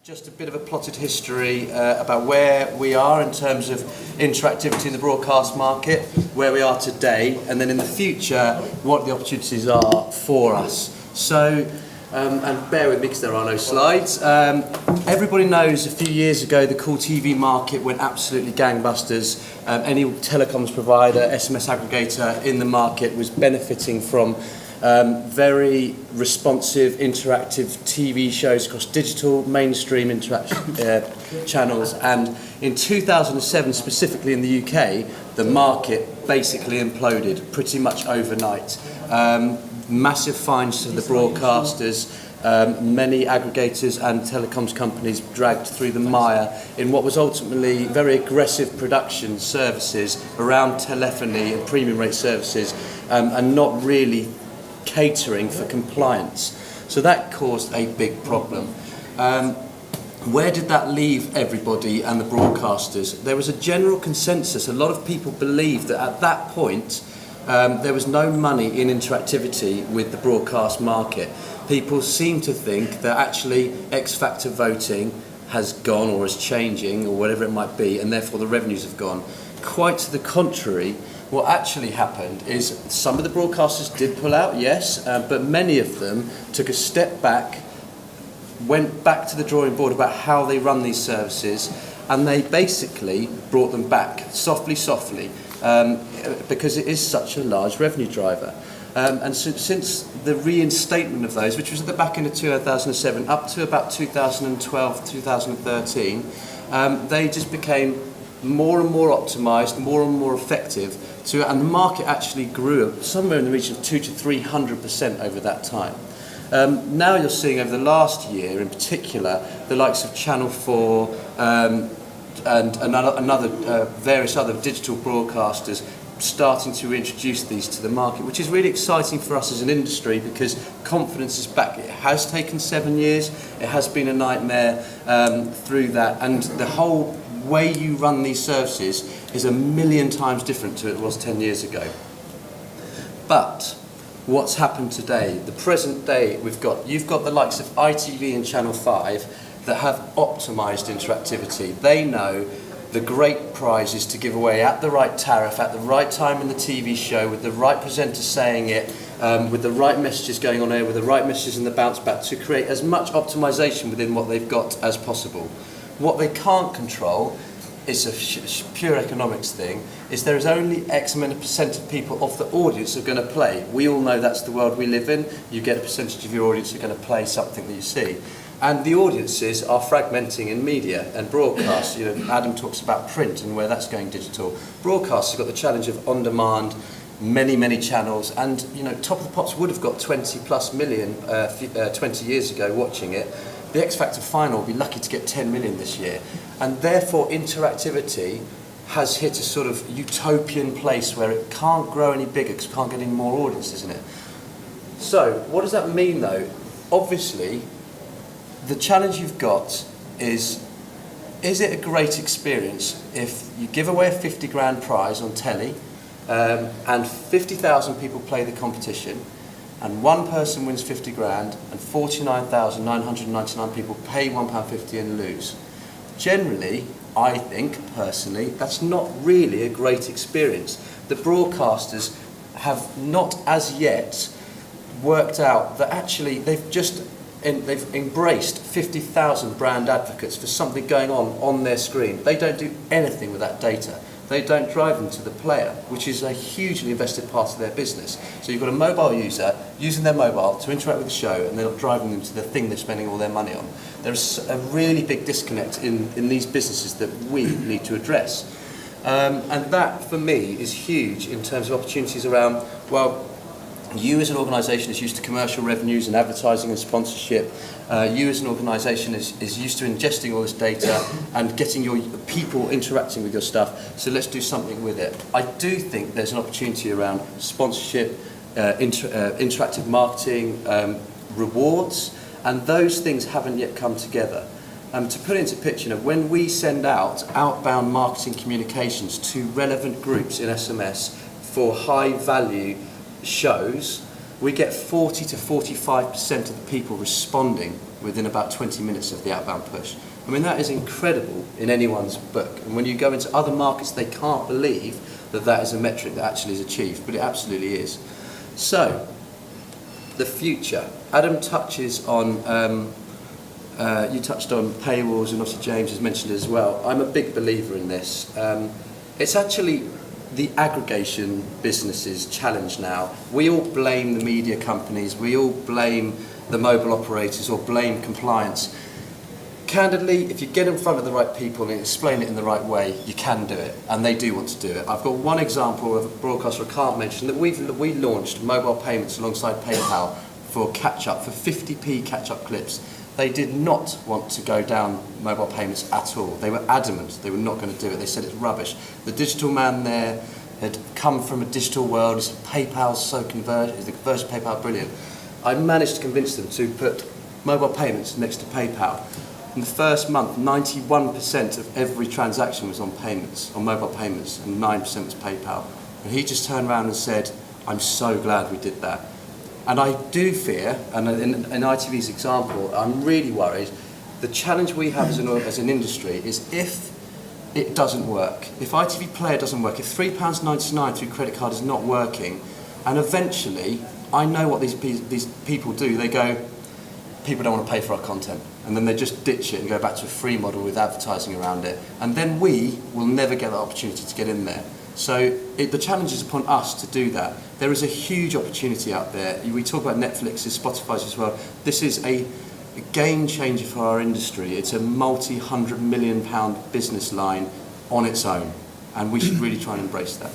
Just a bit of a plotted history about where we are in terms of interactivity in the broadcast market, where we are today, and then in the future, what the opportunities are for us. So, and bear with me because there are no slides. Everybody knows a few years ago the call TV market went absolutely gangbusters. Any telecoms provider, SMS aggregator in the market was benefiting from very responsive, interactive TV shows across digital, mainstream channels, and in 2007, specifically in the UK, the market basically imploded pretty much overnight. Massive fines to the broadcasters, many aggregators and telecoms companies dragged through the mire in what was ultimately very aggressive production services around telephony and premium rate services, and not really catering for compliance. So that caused a big problem. Where did that leave everybody and the broadcasters? There was a general consensus. A lot of people believed that at that point there was no money in interactivity with the broadcast market. People seem to think that actually X factor voting has gone or is changing or whatever it might be, and therefore the revenues have gone. Quite to the contrary, what actually happened is some of the broadcasters did pull out, yes, but many of them took a step back, went back to the drawing board about how they run these services, and they basically brought them back, softly, because it is such a large revenue driver. And since the reinstatement of those, which was at the back end of 2007, up to about 2012, 2013, they just became more and more optimised, more and more effective, and the market actually grew somewhere in the region of 200% to 300% over that time. Now you're seeing over the last year in particular the likes of Channel 4 and various other digital broadcasters starting to introduce these to the market, which is really exciting for us as an industry because confidence is back. It has taken 7 years, it has been a nightmare through that, and the whole way you run these services is a million times different to it was 10 years ago. But what's happened today, the present day you've got the likes of ITV and Channel 5 that have optimised interactivity. They know the great prize is to give away at the right tariff, at the right time in the TV show, with the right presenter saying it, with the right messages going on air, with the right messages in the bounce back, to create as much optimisation within what they've got as possible. What they can't control is a pure economics thing, is there is only X amount of percent of people of the audience who are going to play. We all know that's the world we live in. You get a percentage of your audience who are going to play something that you see. And the audiences are fragmenting in media and broadcast. You know, Adam talks about print and where that's going digital. Broadcast has got the challenge of on-demand, many channels, and you know, Top of the Pops would have got 20 plus million 20 years ago watching it. The X Factor final will be lucky to get 10 million this year, and therefore interactivity has hit a sort of utopian place where it can't grow any bigger because it can't get any more audiences in it. So what does that mean though? Obviously the challenge you've got is it a great experience if you give away a 50 grand prize on telly and 50,000 people play the competition, and one person wins 50 grand and 49,999 people pay £1.50 and lose? Generally, I think, personally, that's not really a great experience. The broadcasters have not as yet worked out that actually they've embraced 50,000 brand advocates for something going on their screen. They don't do anything with that data. They don't drive them to the player, which is a hugely invested part of their business. So you've got a mobile user using their mobile to interact with the show, and they're not driving them to the thing they're spending all their money on. There's a really big disconnect in these businesses that we need to address. And that, for me, is huge in terms of opportunities around, well, you as an organisation is used to commercial revenues and advertising and sponsorship. You as an organisation is used to ingesting all this data and getting your people interacting with your stuff, so let's do something with it. I do think there's an opportunity around sponsorship, interactive marketing, rewards, and those things haven't yet come together. To put it into picture, when we send out outbound marketing communications to relevant groups in SMS for high value shows, we get 40 to 45% of the people responding within about 20 minutes of the outbound push. I mean, that is incredible in anyone's book. And when you go into other markets, they can't believe that that is a metric that actually is achieved, but it absolutely is. So, the future. Adam touches on, you touched on paywalls, and obviously James has mentioned it as well. I'm a big believer in this. It's actually the aggregation business's challenge now. We all blame the media companies, we all blame the mobile operators or blame compliance. Candidly, if you get in front of the right people and explain it in the right way, you can do it, and they do want to do it. I've got one example of a broadcaster I can't mention that we launched mobile payments alongside PayPal for catch-up, for 50p catch-up clips. They did not want to go down mobile payments at all. They were adamant they were not going to do it. They said it's rubbish. The digital man there had come from a digital world. He said PayPal's so converged, the conversion of PayPal brilliant. I managed to convince them to put mobile payments next to PayPal. In the first month, 91% of every transaction was on payments, on mobile payments, and 9% was PayPal. And he just turned around and said, I'm so glad we did that. And I do fear, and in ITV's example, I'm really worried, the challenge we have as an industry is if it doesn't work, if ITV Player doesn't work, if £3.99 through credit card is not working, and eventually, I know what these people do, they go, people don't want to pay for our content, and then they just ditch it and go back to a free model with advertising around it, and then we will never get that opportunity to get in there. So the challenge is upon us to do that. There is a huge opportunity out there. We talk about Netflix's, Spotify's as well. This is a game changer for our industry. It's a multi-100 million pound business line on its own, and we should really try and embrace that.